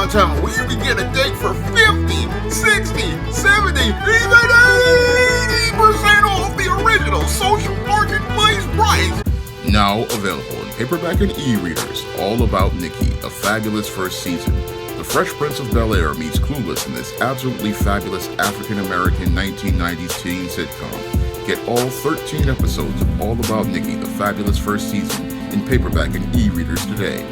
downtown where you can get a date for 50, 60, 70, even 80% off the original social marketplace price. Now available in paperback and e-readers, All About Nikki, A Fabulous First Season. The Fresh Prince of Bel-Air meets Clueless in this absolutely fabulous African-American 1990s teen sitcom. Get all 13 episodes of All About Nikki, The Fabulous First Season in paperback and e-readers today.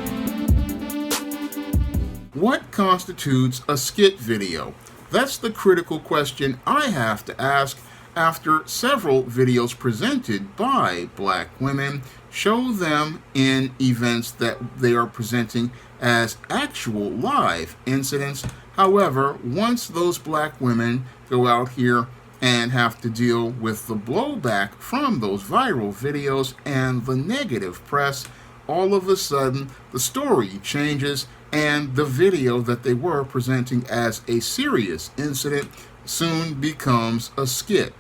What constitutes a skit video? That's the critical question I have to ask after several videos presented by black women show them in events that they are presenting as actual live incidents. However, once those black women go out here and have to deal with the blowback from those viral videos and the negative press, all of a sudden the story changes and the video that they were presenting as a serious incident soon becomes a skit.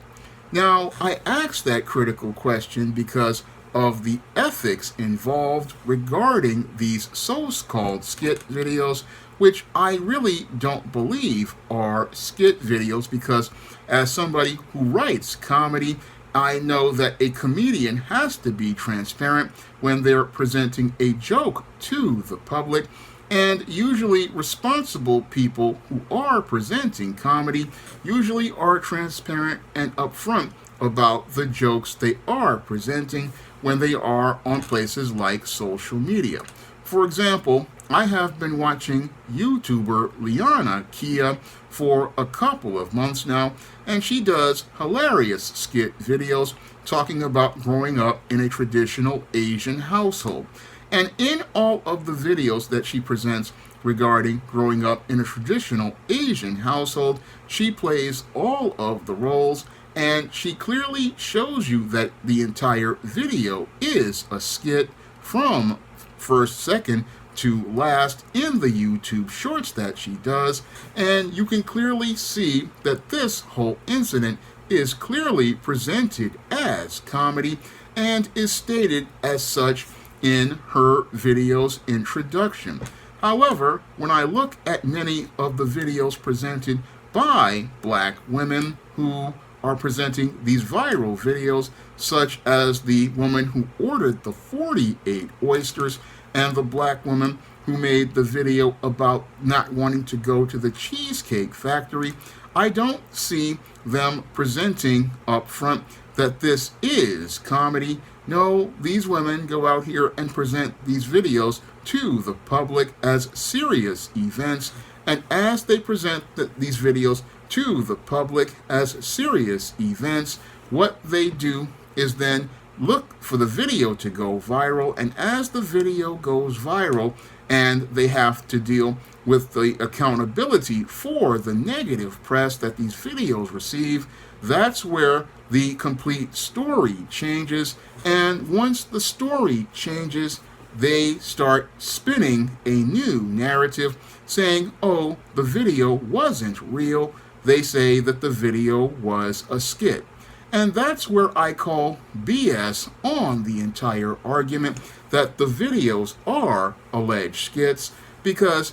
Now, I asked that critical question because of the ethics involved regarding these so-called skit videos, which I really don't believe are skit videos, because as somebody who writes comedy, I know that a comedian has to be transparent when they're presenting a joke to the public. And usually responsible people who are presenting comedy usually are transparent and upfront about the jokes they are presenting when they are on places like social media. For example, I have been watching YouTuber Liana Kia for a couple of months now, and she does hilarious skit videos talking about growing up in a traditional Asian household. And in all of the videos that she presents regarding growing up in a traditional Asian household, she plays all of the roles, and she clearly shows you that the entire video is a skit from first second to last in the YouTube shorts that she does. And you can clearly see that this whole incident is clearly presented as comedy and is stated as such in her video's introduction. However, when I look at many of the videos presented by black women who are presenting these viral videos, such as the woman who ordered the 48 oysters and the black woman who made the video about not wanting to go to the Cheesecake Factory, I don't see them presenting up front that this is comedy. No, these women go out here and present these videos to the public as serious events, and as they present these videos to the public as serious events, what they do is then look for the video to go viral, and as the video goes viral and they have to deal with the accountability for the negative press that these videos receive, that's where the complete story changes. And once the story changes, they start spinning a new narrative saying, oh, the video wasn't real. They say that the video was a skit. And that's where I call BS on the entire argument that the videos are alleged skits, because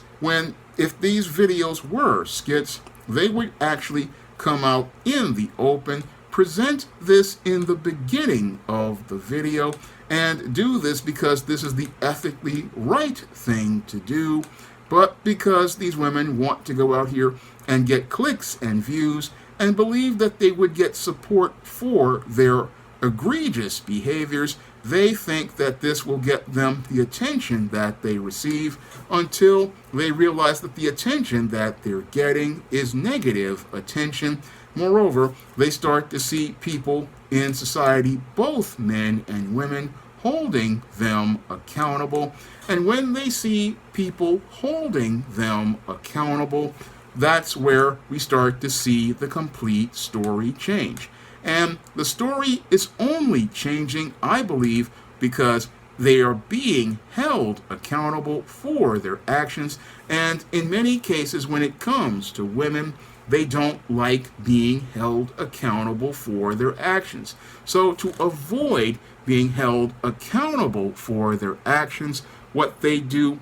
if these videos were skits, they would actually come out in the open, present this in the beginning of the video, and do this because this is the ethically right thing to do. But because these women want to go out here and get clicks and views and believe that they would get support for their egregious behaviors, they think that this will get them the attention that they receive, until they realize that the attention that they're getting is negative attention. Moreover, they start to see people in society, both men and women, holding them accountable. And when they see people holding them accountable, that's where we start to see the complete story change. And the story is only changing, I believe, because they are being held accountable for their actions. And in many cases, when it comes to women, they don't like being held accountable for their actions. So to avoid being held accountable for their actions, what they do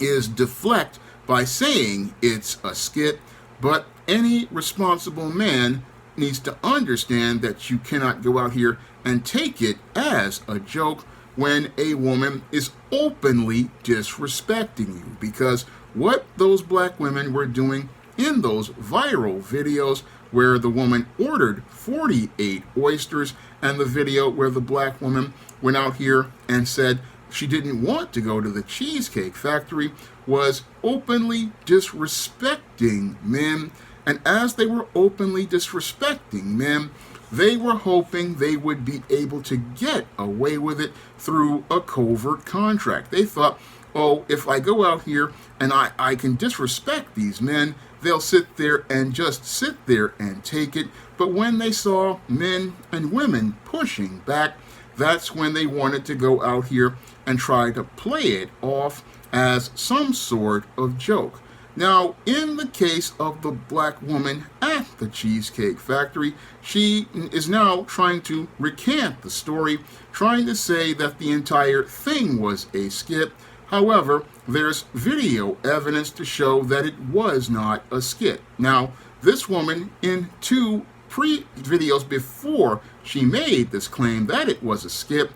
is deflect by saying it's a skit, but any responsible man needs to understand that you cannot go out here and take it as a joke when a woman is openly disrespecting you. Because what those black women were doing in those viral videos where the woman ordered 48 oysters, and the video where the black woman went out here and said she didn't want to go to the Cheesecake Factory, was openly disrespecting men. And as they were openly disrespecting men, they were hoping they would be able to get away with it through a covert contract. They thought, oh, if I go out here and I can disrespect these men, they'll sit there and just sit there and take it. But when they saw men and women pushing back, that's when they wanted to go out here and try to play it off as some sort of joke. Now, in the case of the black woman at the Cheesecake Factory, she is now trying to recant the story, trying to say that the entire thing was a skit. However, there's video evidence to show that it was not a skit. Now, this woman, in two pre-videos before she made this claim that it was a skit,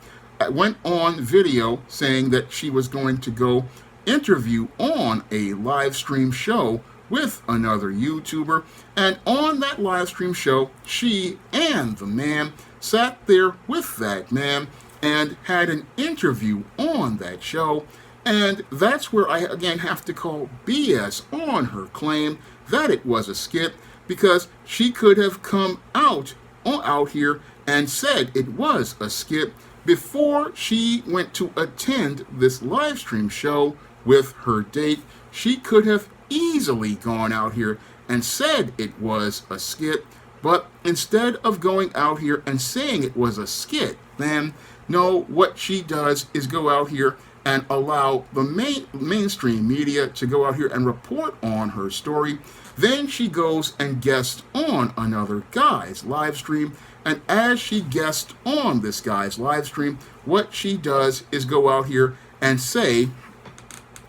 went on video saying that she was going to go interview on a live stream show with another YouTuber, and on that live stream show, she and the man sat there with that man and had an interview on that show. And that's where I again have to call BS on her claim that it was a skit, because she could have come out here and said it was a skit before she went to attend this live stream show with her date. She could have easily gone out here and said it was a skit, but instead of going out here and saying it was a skit, then no, what she does is go out here and allow the mainstream media to go out here and report on her story. Then she goes and guests on another guy's live stream, and as she guests on this guy's live stream, what she does is go out here and say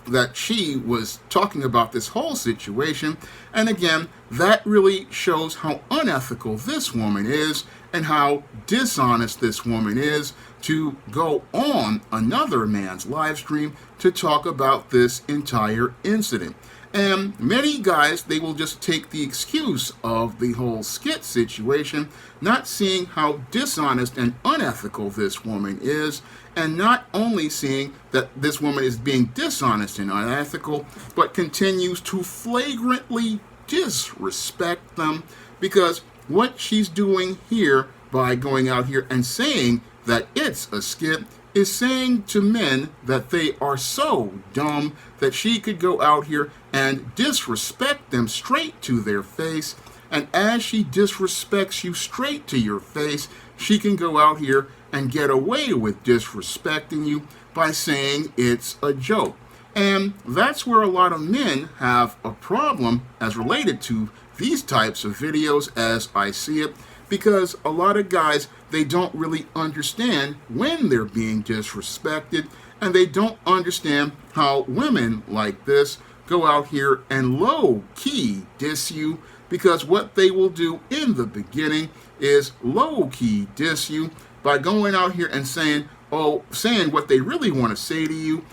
that she was talking about this whole situation. And again, that really shows how unethical this woman is and how dishonest this woman is to go on another man's live stream to talk about this entire incident. And many guys, they will just take the excuse of the whole skit situation, not seeing how dishonest and unethical this woman is, and not only seeing that this woman is being dishonest and unethical, but continues to flagrantly disrespect them, because what she's doing here by going out here and saying that it's a skit is saying to men that they are so dumb that she could go out here and disrespect them straight to their face. And as she disrespects you straight to your face, she can go out here and get away with disrespecting you by saying it's a joke. And that's where a lot of men have a problem as related to these types of videos, as I see it, because a lot of guys, they don't really understand when they're being disrespected, and they don't understand how women like this go out here and low-key diss you, because what they will do in the beginning is low-key diss you by going out here and saying what they really want to say to you,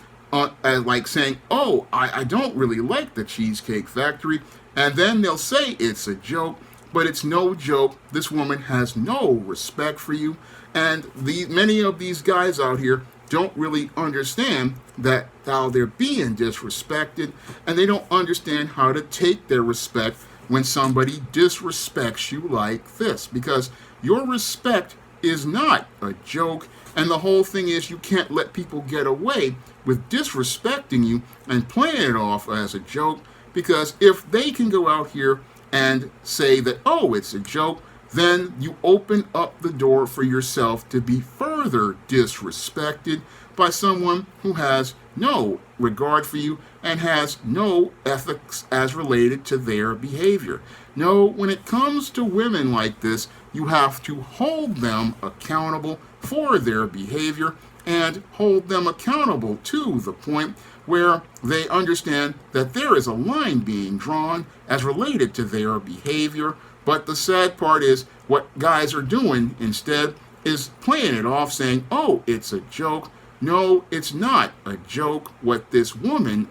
like saying, oh, I don't really like the Cheesecake Factory, and then they'll say it's a joke, but it's no joke. This woman has no respect for you, and many of these guys out here don't really understand that how they're being disrespected, and they don't understand how to take their respect when somebody disrespects you like this, because your respect is not a joke, and the whole thing is you can't let people get away with disrespecting you and playing it off as a joke, because if they can go out here and say that, oh, it's a joke, then you open up the door for yourself to be further disrespected by someone who has no regard for you and has no ethics as related to their behavior. No, when it comes to women like this, you have to hold them accountable for their behavior, and hold them accountable to the point where they understand that there is a line being drawn as related to their behavior. But the sad part is what guys are doing instead is playing it off saying, oh, it's a joke. No, it's not a joke. What this woman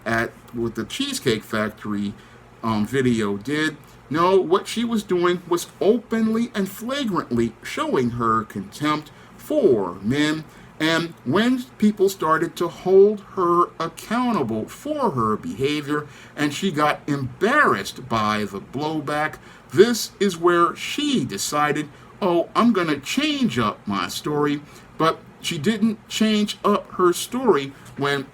with the Cheesecake Factory video did, no, what she was doing was openly and flagrantly showing her contempt for men. And when people started to hold her accountable for her behavior and she got embarrassed by the blowback, this is where she decided, oh, I'm going to change up my story. But she didn't change up her story when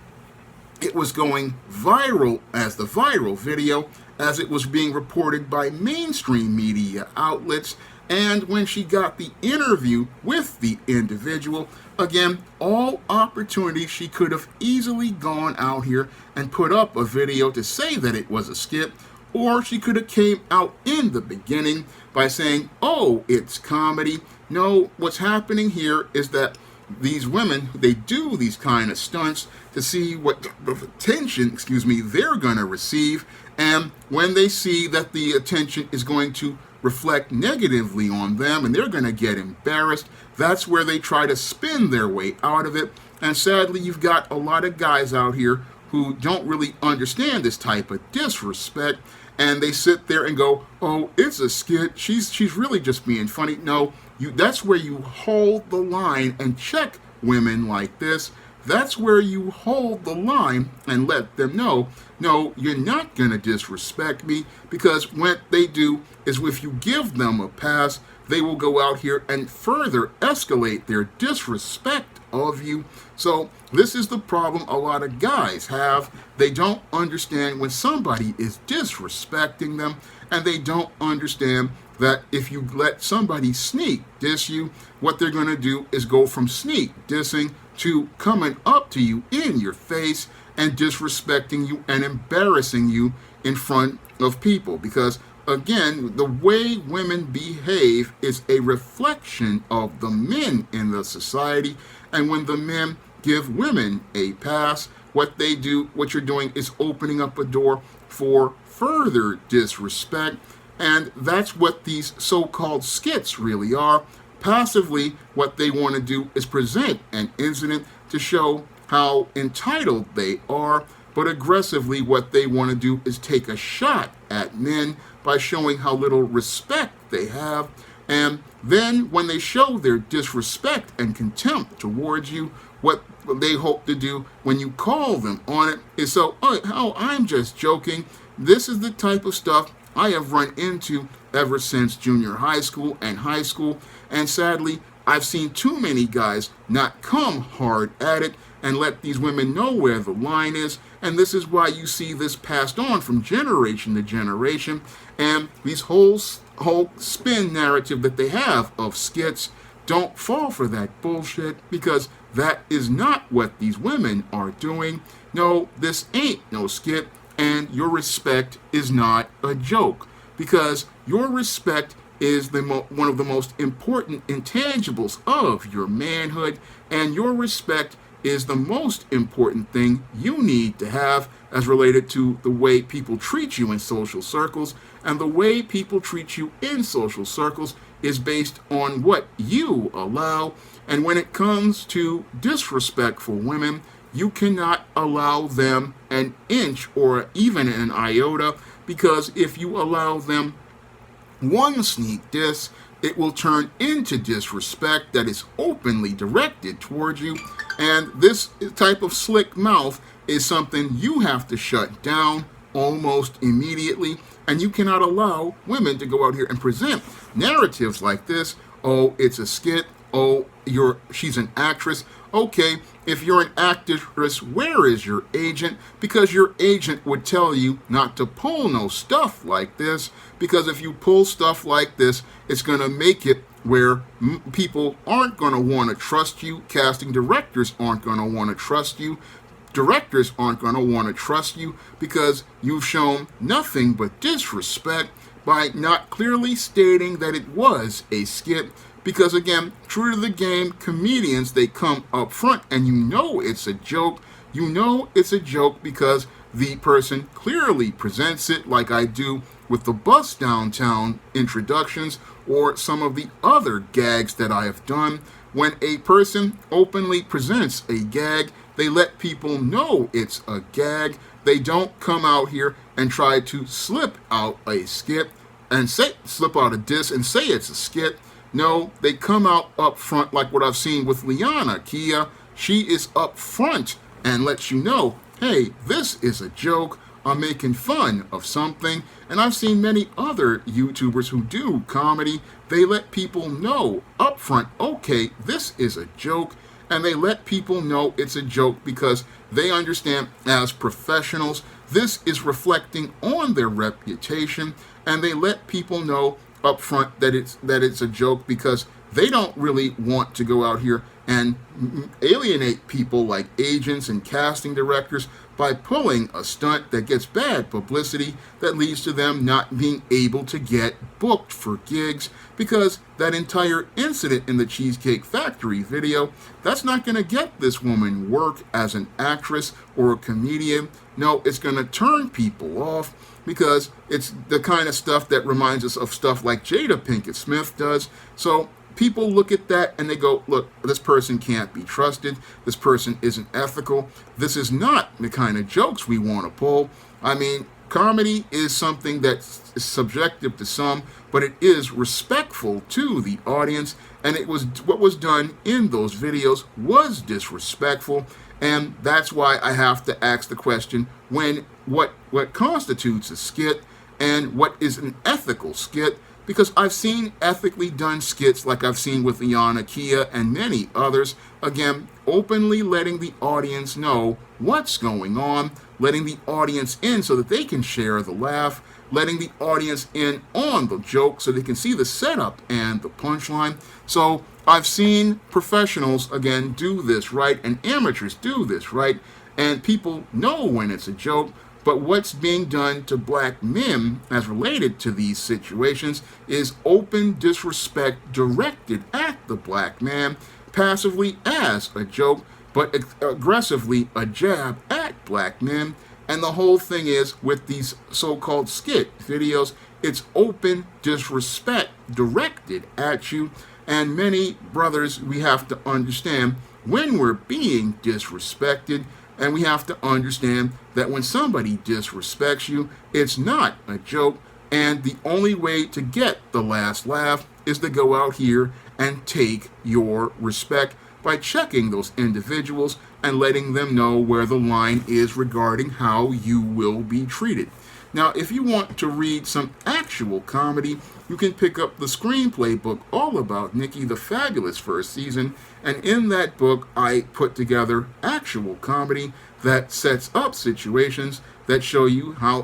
it was going viral as the viral video, as it was being reported by mainstream media outlets. And when she got the interview with the individual, again, all opportunities she could have easily gone out here and put up a video to say that it was a skit, or she could have came out in the beginning by saying, oh, it's comedy. No, what's happening here is that these women, they do these kind of stunts to see what attention, they're going to receive. And when they see that the attention is going to reflect negatively on them and they're going to get embarrassed, that's where they try to spin their way out of it. And sadly, you've got a lot of guys out here who don't really understand this type of disrespect, and they sit there and go, oh, it's a skit, she's really just being funny. No, that's where you hold the line and check women like this. That's where you hold the line and let them know, no, you're not going to disrespect me, because what they do is if you give them a pass, they will go out here and further escalate their disrespect of you. So this is the problem a lot of guys have. They don't understand when somebody is disrespecting them, and they don't understand that if you let somebody sneak diss you, what they're going to do is go from sneak dissing to coming up to you in your face and disrespecting you and embarrassing you in front of people. Because again, the way women behave is a reflection of the men in the society. And when the men give women a pass, what they do, what you're doing is opening up a door for further disrespect. And that's what these so-called skits really are. Passively, what they want to do is present an incident to show how entitled they are, but aggressively what they want to do is take a shot at men by showing how little respect they have. And then when they show their disrespect and contempt towards you, what they hope to do when you call them on it is, oh, I'm just joking. This is the type of stuff I have run into ever since junior high school and high school. And sadly, I've seen too many guys not come hard at it and let these women know where the line is. And this is why you see this passed on from generation to generation. And these whole spin narrative that they have of skits, don't fall for that bullshit, because that is not what these women are doing. No, this ain't no skit, and your respect is not a joke, because your respect is one of the most important intangibles of your manhood, and your respect is the most important thing you need to have as related to the way people treat you in social circles. And the way people treat you in social circles is based on what you allow. And when it comes to disrespectful women, you cannot allow them an inch or even an iota, because if you allow them one sneak diss, it will turn into disrespect that is openly directed towards you. And this type of slick mouth is something you have to shut down almost immediately. And you cannot allow women to go out here and present narratives like this. Oh, it's a skit. Oh, she's an actress. Okay, if you're an actress, where is your agent? Because your agent would tell you not to pull no stuff like this. Because if you pull stuff like this, it's going to make it where people aren't going to want to trust you. Casting directors aren't going to want to trust you. Directors aren't going to want to trust you, because you've shown nothing but disrespect by not clearly stating that it was a skit. Because again, true to the game, comedians, they come up front and you know it's a joke. You know it's a joke because the person clearly presents it, like I do with the Bus Downtown introductions or some of the other gags that I have done. When a person openly presents a gag, they let people know it's a gag. They don't come out here and try to slip out a skit and slip out a diss and say it's a skit. No, they come out up front like what I've seen with Liana Kia. She is up front and lets you know, hey, this is a joke. I'm making fun of something. And I've seen many other YouTubers who do comedy. They let people know up front, okay, this is a joke. And they let people know it's a joke because they understand as professionals, this is reflecting on their reputation. And they let people know up front that it's a joke because they don't really want to go out here and alienate people like agents and casting directors by pulling a stunt that gets bad publicity that leads to them not being able to get booked for gigs, because that entire incident in the Cheesecake Factory video, that's not going to get this woman work as an actress or a comedian. No, it's going to turn people off because it's the kind of stuff that reminds us of stuff like Jada Pinkett Smith does. So people look at that and they go, look, this person can't be trusted. This person isn't ethical. This is not the kind of jokes we want to pull. I mean, comedy is something that's subjective to some, but it is respectful to the audience. And it was what was done in those videos was disrespectful. And that's why I have to ask the question, what constitutes a skit and what is an ethical skit? Because I've seen ethically done skits like I've seen with Liana Kia and many others, again, openly letting the audience know what's going on, letting the audience in so that they can share the laugh, letting the audience in on the joke so they can see the setup and the punchline. So I've seen professionals, again, do this right, and amateurs do this right, and people know when it's a joke. But what's being done to black men as related to these situations is open disrespect directed at the black man, passively as a joke, but aggressively a jab at black men. And the whole thing is, with these so-called skit videos, it's open disrespect directed at you. And many brothers, we have to understand when we're being disrespected. And we have to understand that when somebody disrespects you, it's not a joke. And the only way to get the last laugh is to go out here and take your respect by checking those individuals and letting them know where the line is regarding how you will be treated. Now, if you want to read some actual comedy, you can pick up the screenplay book all about Nikki the Fabulous first season, and in that book I put together actual comedy that sets up situations that show you how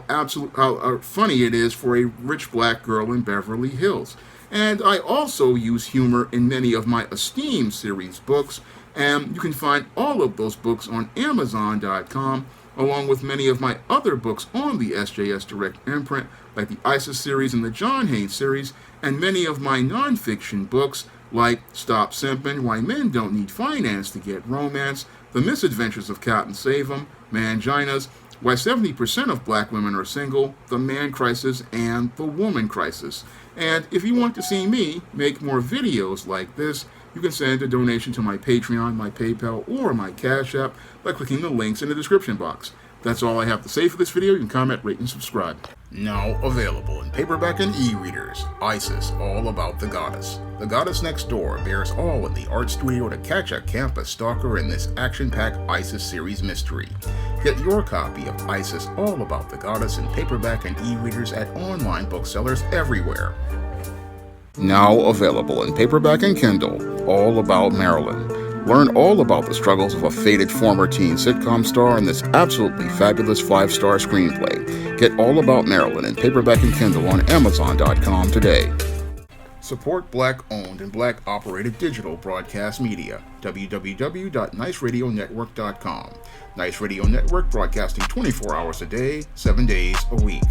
funny it is for a rich black girl in Beverly Hills. And I also use humor in many of my Esteem series books, and you can find all of those books on Amazon.com, along with many of my other books on the SJS Direct imprint, like the ISIS series and the John Haynes series, and many of my nonfiction books, like Stop Simpin', Why Men Don't Need Finance to Get Romance, The Misadventures of Captain Save-'em, Manginas, Why 70% of Black Women Are Single, The Man Crisis, and The Woman Crisis. And if you want to see me make more videos like this, you can send a donation to my Patreon, my PayPal, or my Cash App by clicking the links in the description box. That's all I have to say for this video. You can comment, rate, and subscribe. Now available in paperback and e-readers, ISIS, All About the Goddess. The Goddess Next Door bears all in the art studio to catch a campus stalker in this action-packed ISIS series mystery. Get your copy of ISIS, All About the Goddess in paperback and e-readers at online booksellers everywhere. Now available in paperback and Kindle, All About Marilyn. Learn all about the struggles of a faded former teen sitcom star in this absolutely fabulous 5-star screenplay. Get All About Marilyn in paperback and Kindle on Amazon.com today. Support Black-owned and Black-operated digital broadcast media. www.niceradionetwork.com. Nice Radio Network, broadcasting 24 hours a day, 7 days a week.